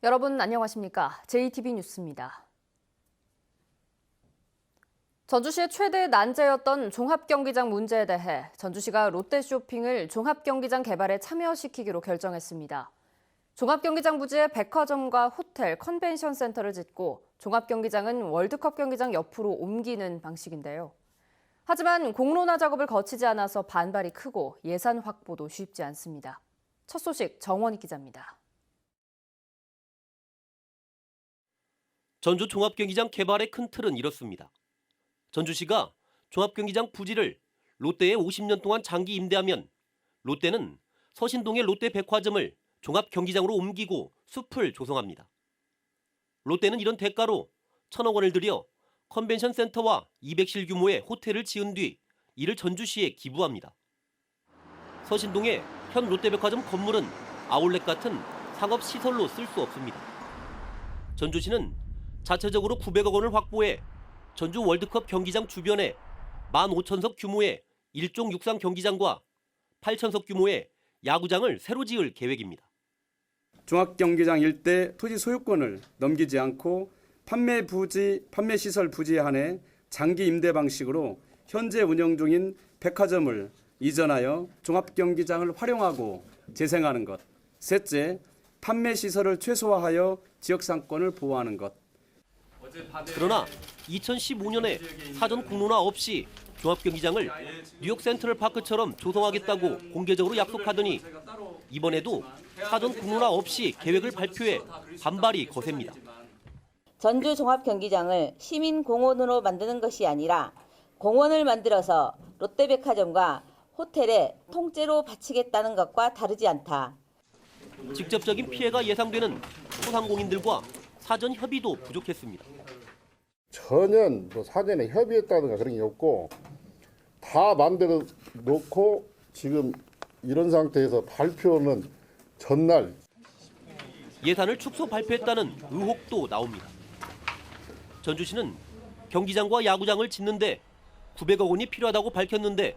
여러분 안녕하십니까? JTB 뉴스입니다. 전주시의 최대 난제였던 종합경기장 문제에 대해 전주시가 롯데쇼핑을 종합경기장 개발에 참여시키기로 결정했습니다. 종합경기장 부지에 백화점과 호텔, 컨벤션 센터를 짓고 종합경기장은 월드컵 경기장 옆으로 옮기는 방식인데요. 하지만 공론화 작업을 거치지 않아서 반발이 크고 예산 확보도 쉽지 않습니다. 첫 소식 정원익 기자입니다. 전주 종합경기장 개발의 큰 틀은 이렇습니다. 전주시가 종합경기장 부지를 롯데에 50년 동안 장기 임대하면 롯데는 서신동의 롯데백화점을 종합경기장으로 옮기고 숲을 조성합니다. 롯데는 이런 대가로 1,000억 원을 들여 컨벤션 센터와 200실 규모의 호텔을 지은 뒤 이를 전주시에 기부합니다. 서신동의 현 롯데백화점 건물은 아울렛 같은 상업시설로 쓸 수 없습니다. 전주시는 자체적으로 900억 원을 확보해 전주 월드컵 경기장 주변에 15,000석 규모의 일종 육상 경기장과 8,000석 규모의 야구장을 새로 지을 계획입니다. 종합경기장 일대 토지 소유권을 넘기지 않고 판매시설 부지에 한해 장기 임대 방식으로 현재 운영 중인 백화점을 이전하여 종합경기장을 활용하고 재생하는 것. 셋째, 판매시설을 최소화하여 지역상권을 보호하는 것. 그러나 2015년에 사전 공론화 없이 종합경기장을 뉴욕 센트럴파크처럼 조성하겠다고 공개적으로 약속하더니 이번에도 사전 공론화 없이 계획을 발표해 반발이 거셉니다. 전주 종합경기장을 시민공원으로 만드는 것이 아니라 공원을 만들어서 롯데백화점과 호텔에 통째로 바치겠다는 것과 다르지 않다. 직접적인 피해가 예상되는 소상공인들과 사전 협의도 부족했습니다. 전혀 사전에 협의했다든가 그런 게 없고 다 마음대로 놓고 지금 이런 상태에서 발표는 전날 예산을 축소 발표했다는 의혹도 나옵니다. 전주시는 경기장과 야구장을 짓는데 900억 원이 필요하다고 밝혔는데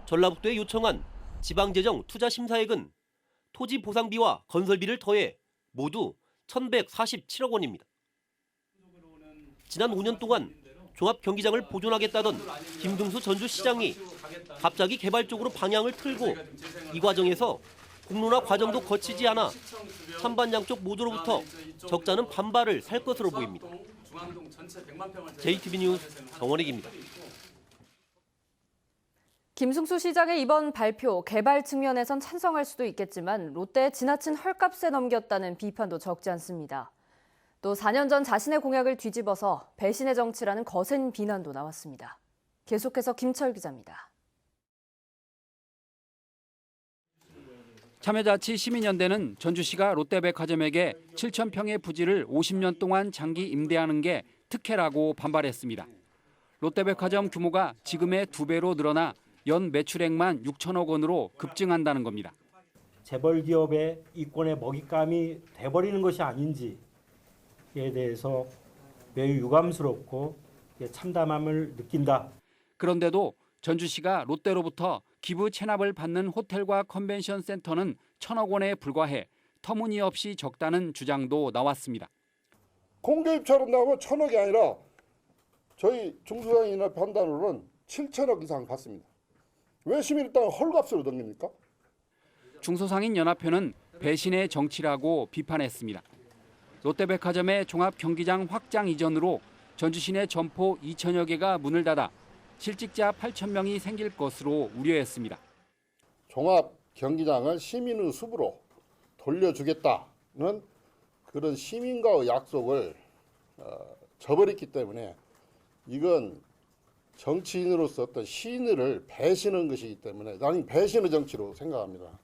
전라북도에 요청한 지방재정 투자심사액은 토지 보상비와 건설비를 더해 모두 1,147억 원입니다. 지난 5년 동안 종합경기장을 보존하겠다던 김등수 전주시장이 갑자기 개발적으로 방향을 틀고 이 과정에서 공론화 과정도 거치지 않아 찬반 양쪽 모두로부터 적잖은 반발을 살 것으로 보입니다. JTB 뉴스 정원익입니다. 김승수 시장의 이번 발표, 개발 측면에선 찬성할 수도 있겠지만 롯데의 지나친 헐값에 넘겼다는 비판도 적지 않습니다. 또 4년 전 자신의 공약을 뒤집어서 배신의 정치라는 거센 비난도 나왔습니다. 계속해서 김철 기자입니다. 참여자치 시민연대는 전주시가 롯데백화점에게 7,000평의 부지를 50년 동안 장기 임대하는 게 특혜라고 반발했습니다. 롯데백화점 규모가 지금의 2배로 늘어나 연 매출액만 6천억 원으로 급증한다는 겁니다. 재벌 기업의 이권의 먹잇감이 돼버리는 것이 아닌지에 대해서 매우 유감스럽고 참담함을 느낀다. 그런데도 전주시가 롯데로부터 기부 체납을 받는 호텔과 컨벤션 센터는 1,000억 원에 불과해 터무니없이 적다는 주장도 나왔습니다. 공개 입찰 한다면 1,000억이 아니라 저희 중소상인의 판단으로는 7천억 이상 받습니다. 왜 시민의 땅을 헐값으로 넘깁니까? 중소상인연합회는 배신의 정치라고 비판했습니다. 롯데백화점의 종합경기장 확장 이전으로 전주시 내 점포 2천여 개가 문을 닫아 실직자 8,000명이 생길 것으로 우려했습니다. 종합경기장을 시민의 숲으로 돌려주겠다는 그런 시민과의 약속을 저버렸기 때문에 이건 정치인으로서 어떤 신의를 배신한 것이기 때문에 나는 배신의 정치로 생각합니다.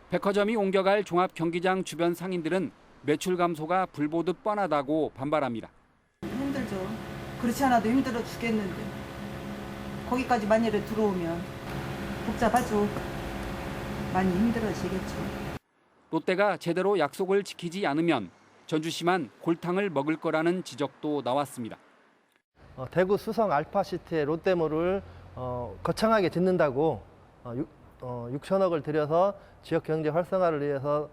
백화점이 옮겨갈 종합경기장 주변 상인들은 매출 감소가 불보듯 뻔하다고 반발합니다. 힘들죠. 그렇지 않아도 힘들어 죽겠는데 거기까지 만약에 들어오면 복잡하죠. 많이 힘들어지겠죠. 롯데가 제대로 약속을 지키지 않으면 전주시만 골탕을 먹을 거라는 지적도 나왔습니다. 대구 수성 알파시티의 롯데몰을 거창하게 짓는다고 6천억을 들여서 지역 경제 활성화를 위해서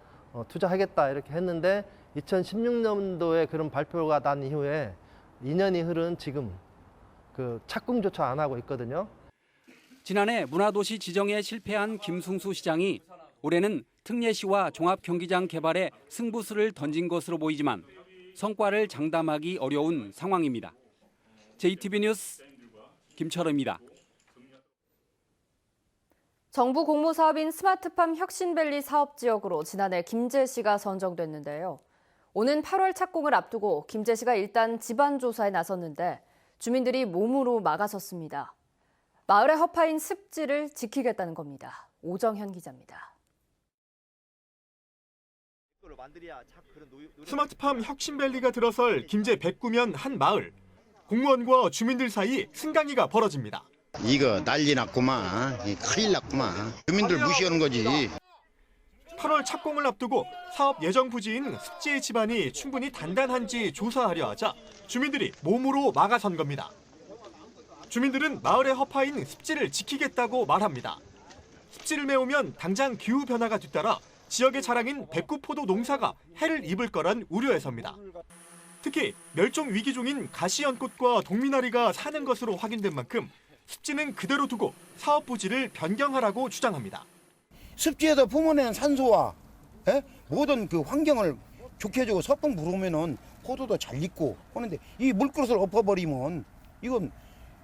투자하겠다 이렇게 했는데 2016년도에 그런 발표가 난 이후에 2년이 흐른 지금 그 착공조차 안 하고 있거든요. 지난해 문화도시 지정에 실패한 김승수 시장이 올해는 특례시와 종합경기장 개발에 승부수를 던진 것으로 보이지만 성과를 장담하기 어려운 상황입니다. JTB 뉴스 김철우입니다. 정부 공모 사업인 스마트팜 혁신밸리 사업지역으로 지난해 김제시가 선정됐는데요. 오는 8월 착공을 앞두고 김제시가 일단 집안 조사에 나섰는데 주민들이 몸으로 막아섰습니다. 마을의 허파인 습지를 지키겠다는 겁니다. 오정현 기자입니다. 스마트팜 혁신밸리가 들어설 김제 백구면 한 마을. 공무원과 주민들 사이 승강기가 벌어집니다. 이거 난리 났구만. 큰일 났구만. 주민들 무시하는 거지. 8월 착공을 앞두고 사업 예정 부지인 습지의 집안이 충분히 단단한지 조사하려 하자 주민들이 몸으로 막아선 겁니다. 주민들은 마을의 허파인 습지를 지키겠다고 말합니다. 습지를 메우면 당장 기후 변화가 뒤따라 지역의 자랑인 백구포도 농사가 해를 입을 거란 우려에서입니다. 특히 멸종 위기종인 가시연꽃과 동미나리가 사는 것으로 확인된 만큼 습지는 그대로 두고 사업 부지를 변경하라고 주장합니다. 습지에다 품어낸 산소와 모든 그 환경을 좋게 해주고 서풍 불으면은 포도도 잘 익고 하는데 이 물그릇을 엎어버리면 이건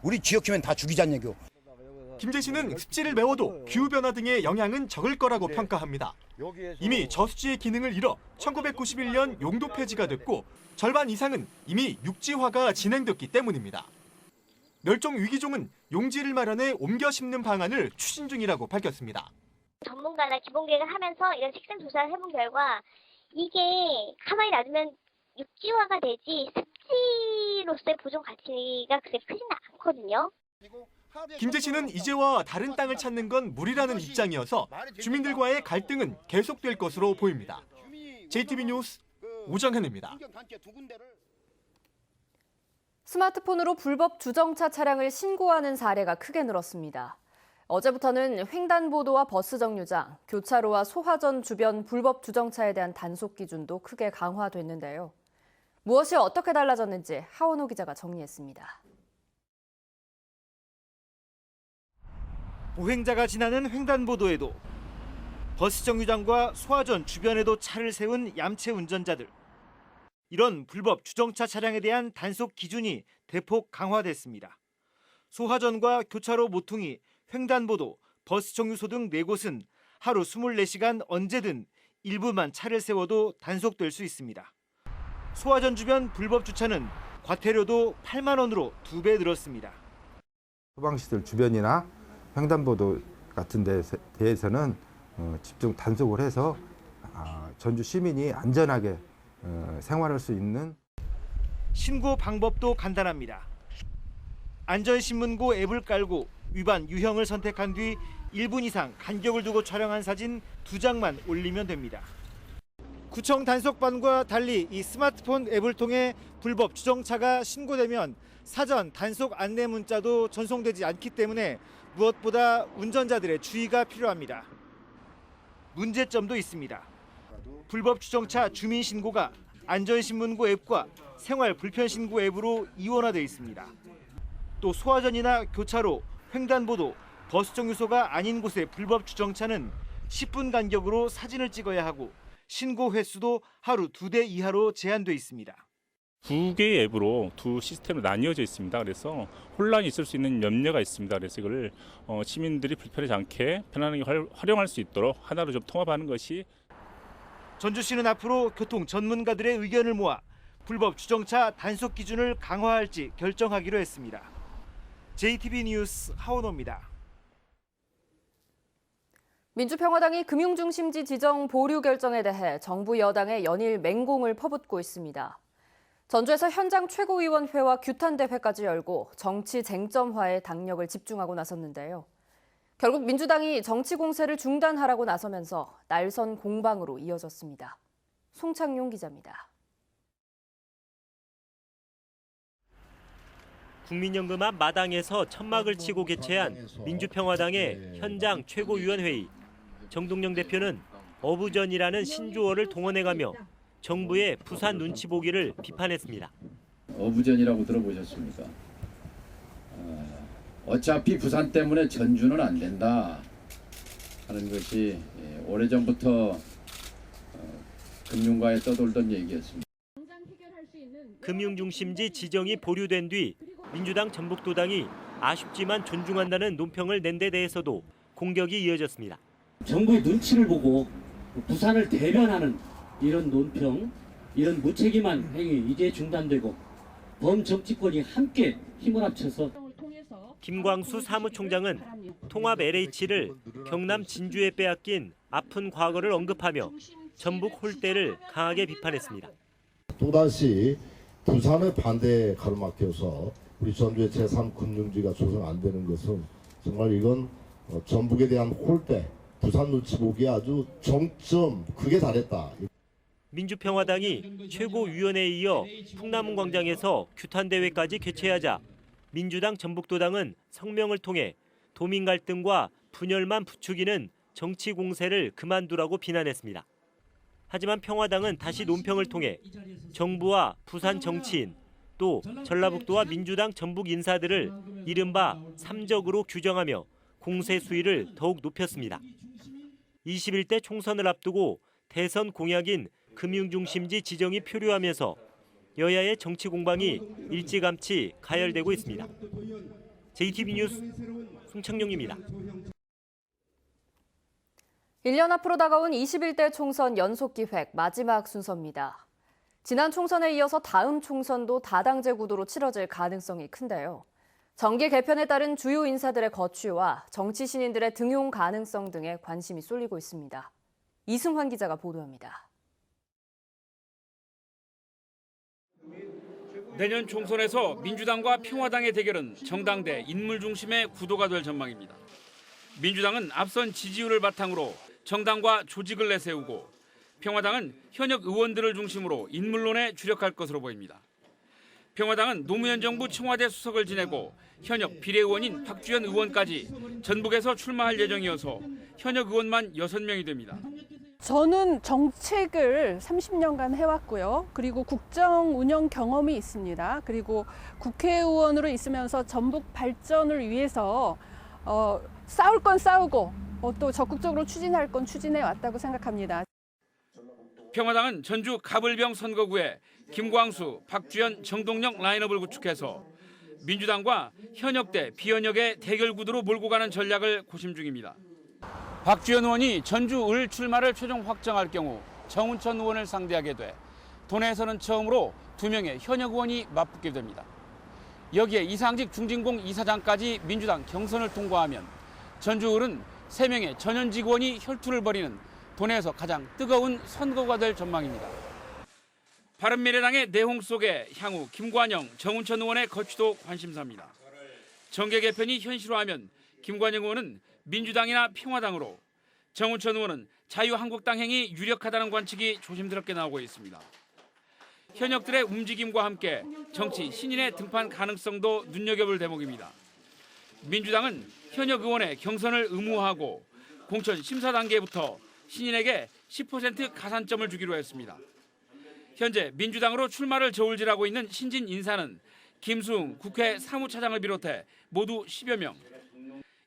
우리 지역주민 다 죽이자는 얘기요. 김제시는 습지를 메워도 기후변화 등의 영향은 적을 거라고 평가합니다. 이미 저수지의 기능을 잃어 1991년 용도 폐지가 됐고 절반 이상은 이미 육지화가 진행됐기 때문입니다. 멸종 위기종은 용지를 마련해 옮겨 심는 방안을 추진 중이라고 밝혔습니다. 전문가나 기본 계획을 하면서 이런 식생 조사를 해본 결과 이게 가만히 놔두면 육지화가 되지 습지로서의 보존 가치가 그렇게 크지는 않거든요. 김제시는 이제와 다른 땅을 찾는 건 무리라는 입장이어서 주민들과의 갈등은 계속될 것으로 보입니다. JTB 뉴스 오정현입니다. 스마트폰으로 불법 주정차 차량을 신고하는 사례가 크게 늘었습니다. 어제부터는 횡단보도와 버스 정류장, 교차로와 소화전 주변 불법 주정차에 대한 단속 기준도 크게 강화됐는데요. 무엇이 어떻게 달라졌는지 하원호 기자가 정리했습니다. 보행자가 지나는 횡단보도에도 버스 정류장과 소화전 주변에도 차를 세운 얌체 운전자들. 이런 불법 주정차 차량에 대한 단속 기준이 대폭 강화됐습니다. 소화전과 교차로 모퉁이, 횡단보도, 버스 정류소 등 4곳은 하루 24시간 언제든 일부만 차를 세워도 단속될 수 있습니다. 소화전 주변 불법 주차는 과태료도 8만 원으로 2배 늘었습니다. 소방시설 주변이나 횡단보도 같은 데에서는 집중 단속을 해서 전주 시민이 안전하게 생활할 수 있는. 신고 방법도 간단합니다. 안전신문고 앱을 깔고 위반 유형을 선택한 뒤 1분 이상 간격을 두고 촬영한 사진 2장만 올리면 됩니다. 구청 단속반과 달리 이 스마트폰 앱을 통해 불법 주정차가 신고되면 사전 단속 안내 문자도 전송되지 않기 때문에 무엇보다 운전자들의 주의가 필요합니다. 문제점도 있습니다. 불법 주정차 주민 신고가 안전신문고 앱과 생활불편신고 앱으로 이원화되어 있습니다. 또 소화전이나 교차로, 횡단보도, 버스 정류소가 아닌 곳의 불법 주정차는 10분 간격으로 사진을 찍어야 하고 신고 횟수도 하루 2대 이하로 제한돼 있습니다. 2개의 앱으로 두 시스템으로 나뉘어져 있습니다. 그래서 혼란이 있을 수 있는 염려가 있습니다. 그래서 이걸 시민들이 불편하지 않게 편안하게 활용할 수 있도록 하나로 좀 통합하는 것이. 전주시는 앞으로 교통 전문가들의 의견을 모아 불법 주정차 단속 기준을 강화할지 결정하기로 했습니다. JTB 뉴스 하원호입니다. 민주평화당이 금융중심지 지정 보류 결정에 대해 정부 여당의 연일 맹공을 퍼붓고 있습니다. 전주에서 현장 최고위원회와 규탄대회까지 열고 정치 쟁점화에 당력을 집중하고 나섰는데요. 결국 민주당이 정치 공세를 중단하라고 나서면서 날선 공방으로 이어졌습니다. 송창용 기자입니다. 국민연금 앞 마당에서 천막을 치고 개최한 민주평화당의 현장 최고위원회의. 정동영 대표는 어부전이라는 신조어를 동원해가며 정부의 부산 눈치 보기를 비판했습니다. 어부전이라고 들어보셨습니까? 어차피 부산 때문에 전주는 안 된다 하는 것이 오래전부터 금융가에 떠돌던 얘기였습니다. 금융중심지 지정이 보류된 뒤 민주당 전북도당이 아쉽지만 존중한다는 논평을 낸 데 대해서도 공격이 이어졌습니다. 정부의 눈치를 보고 부산을 대변하는 이런 논평, 이런 무책임한 행위 이제 중단되고 범정치권이 함께 힘을 합쳐서 김광수 사무총장은 통합 LH를 경남 진주에 빼앗긴 아픈 과거를 언급하며 전북 홀대를 강하게 비판했습니다. 또다시 부산의 반대에 가로막혀서 우리 전주의 제3금융지가 조성 안 되는 것은 정말 이건 전북에 대한 홀대, 부산 눈치 보기에 아주 정점 크게 달했다. 민주평화당이 최고위원회에 이어 풍남문광장에서 규탄대회까지 개최하자 민주당 전북도당은 성명을 통해 도민 갈등과 분열만 부추기는 정치 공세를 그만두라고 비난했습니다. 하지만 평화당은 다시 논평을 통해 정부와 부산 정치인 또 전라북도와 민주당 전북 인사들을 이른바 삼적으로 규정하며 공세 수위를 더욱 높였습니다. 21대 총선을 앞두고 대선 공약인 금융중심지 지정이 표류하면서 여야의 정치 공방이 일찌감치 가열되고 있습니다. JTB 뉴스 송창용입니다. 1년 앞으로 다가온 21대 총선 연속기획 마지막 순서입니다. 지난 총선에 이어서 다음 총선도 다당제 구도로 치러질 가능성이 큰데요. 정계 개편에 따른 주요 인사들의 거취와 정치 신인들의 등용 가능성 등에 관심이 쏠리고 있습니다. 이승환 기자가 보도합니다. 내년 총선에서 민주당과 평화당의 대결은 정당대 인물 중심의 구도가 될 전망입니다. 민주당은 앞선 지지율을 바탕으로 정당과 조직을 내세우고 평화당은 현역 의원들을 중심으로 인물론에 주력할 것으로 보입니다. 평화당은 노무현 정부 청와대 수석을 지내고 현역 비례의원인 박주현 의원까지 전북에서 출마할 예정이어서 현역 의원만 6명이 됩니다. 저는 정책을 30년간 해왔고요. 그리고 국정 운영 경험이 있습니다. 그리고 국회의원으로 있으면서 전북 발전을 위해서 싸울 건 싸우고 또 적극적으로 추진할 건 추진해 왔다고 생각합니다. 평화당은 전주 가불병 선거구에 김광수, 박주현, 정동영 라인업을 구축해서 민주당과 현역대, 비현역의 대결 구도로 몰고 가는 전략을 고심 중입니다. 박주현 의원이 전주 을 출마를 최종 확정할 경우 정운천 의원을 상대하게 돼 도내에서는 처음으로 2명의 현역 의원이 맞붙게 됩니다. 여기에 이상직 중진공 이사장까지 민주당 경선을 통과하면 전주 을은 3명의 전현직 의원이 혈투를 벌이는 도내에서 가장 뜨거운 선거가 될 전망입니다. 바른미래당의 내홍 속에 향후 김관영, 정운천 의원의 거취도 관심사입니다. 정계 개편이 현실화하면 김관영 의원은 민주당이나 평화당으로, 정운천 의원은 자유한국당행이 유력하다는 관측이 조심스럽게 나오고 있습니다. 현역들의 움직임과 함께 정치 신인의 등판 가능성도 눈여겨볼 대목입니다. 민주당은 현역 의원의 경선을 의무화하고 공천 심사 단계부터 신인에게 10% 가산점을 주기로 했습니다. 현재 민주당으로 출마를 저울질하고 있는 신진 인사는 김수웅 국회 사무차장을 비롯해 모두 10여 명.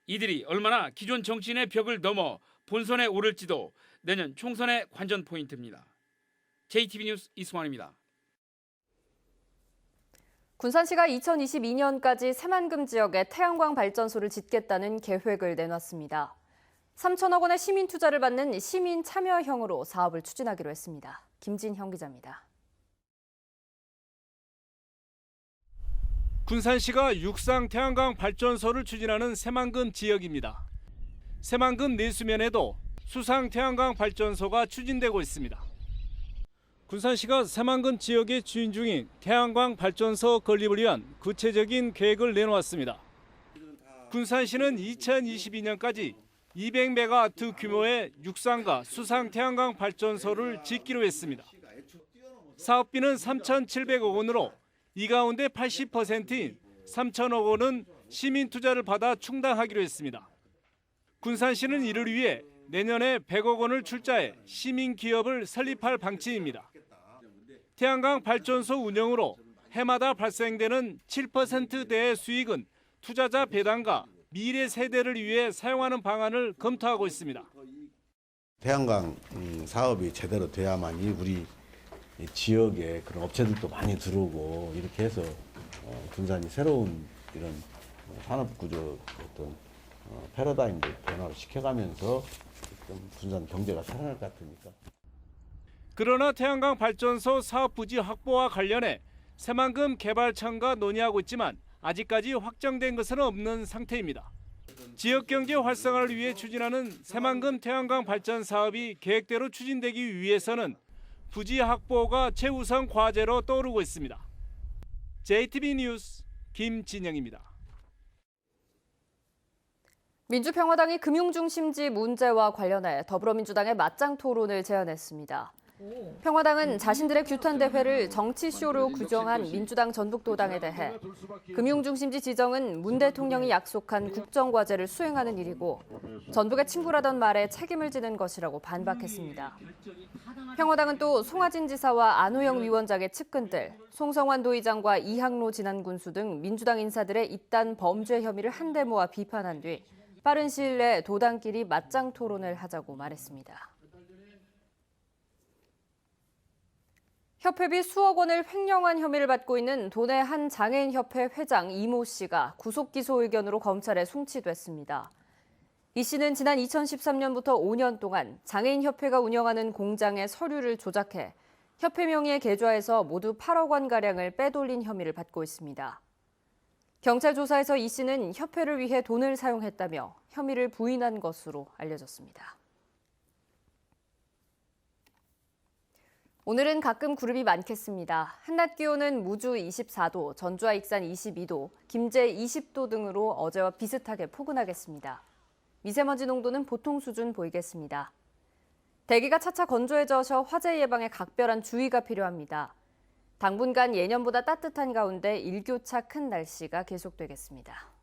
이들이 얼마나 기존 정치인의 벽을 넘어 본선에 오를지도 내년 총선의 관전 포인트입니다. JTB 뉴스 이승환입니다. 군산시가 2022년까지 새만금 지역에 태양광 발전소를 짓겠다는 계획을 내놨습니다. 3천억 원의 시민 투자를 받는 시민 참여형으로 사업을 추진하기로 했습니다. 김진형 기자입니다. 군산시가 육상 태양광 발전소를 추진하는 새만금 지역입니다. 새만금 내수면에도 수상 태양광 발전소가 추진되고 있습니다. 군산시가 새만금 지역에 추진 중인 태양광 발전소 건립을 위한 구체적인 계획을 내놓았습니다. 군산시는 2022년까지 200메가와트 규모의 육상과 수상 태양광 발전소를 짓기로 했습니다. 사업비는 3,700억 원으로 이 가운데 80%인 3천억 원은 시민 투자를 받아 충당하기로 했습니다. 군산시는 이를 위해 내년에 100억 원을 출자해 시민 기업을 설립할 방침입니다. 태양광 발전소 운영으로 해마다 발생되는 7%대의 수익은 투자자 배당과 미래 세대를 위해 사용하는 방안을 검토하고 있습니다. 태양광 사업이 제대로 돼야만이 우리 지역에 그런 업체들도 많이 들어오고 이렇게 해서 군산이 새로운 이런 산업 구조 어떤 패러다임도 변화를 시켜가면서 군산 경제가 살아날 것 같으니까. 그러나 태양광 발전소 사업 부지 확보와 관련해 새만금 개발청과 논의하고 있지만 아직까지 확정된 것은 없는 상태입니다. 지역 경제 활성화를 위해 추진하는 새만금 태양광 발전 사업이 계획대로 추진되기 위해서는 부지 확보가 최우선 과제로 떠오르고 있습니다. JTB 뉴스 김진영입니다. 민주평화당이 금융중심지 문제와 관련해 더불어민주당의 맞짱 토론을 제안했습니다. 평화당은 자신들의 규탄 대회를 정치쇼로 규정한 민주당 전북도당에 대해 금융중심지 지정은 문 대통령이 약속한 국정과제를 수행하는 일이고 전북의 친구라던 말에 책임을 지는 것이라고 반박했습니다. 평화당은 또 송하진 지사와 안호영 위원장의 측근들, 송성환 도의장과 이항로 진안군수 등 민주당 인사들의 이딴 범죄 혐의를 한데 모아 비판한 뒤 빠른 시일 내에 도당끼리 맞짱 토론을 하자고 말했습니다. 협회비 수억 원을 횡령한 혐의를 받고 있는 도내 한 장애인협회 회장 이모 씨가 구속기소 의견으로 검찰에 송치됐습니다. 이 씨는 지난 2013년부터 5년 동안 장애인협회가 운영하는 공장의 서류를 조작해 협회 명의의 계좌에서 모두 8억 원가량을 빼돌린 혐의를 받고 있습니다. 경찰 조사에서 이 씨는 협회를 위해 돈을 사용했다며 혐의를 부인한 것으로 알려졌습니다. 오늘은 가끔 구름이 많겠습니다. 한낮 기온은 무주 24도, 전주와 익산 22도, 김제 20도 등으로 어제와 비슷하게 포근하겠습니다. 미세먼지 농도는 보통 수준 보이겠습니다. 대기가 차차 건조해져서 화재 예방에 각별한 주의가 필요합니다. 당분간 예년보다 따뜻한 가운데 일교차 큰 날씨가 계속되겠습니다.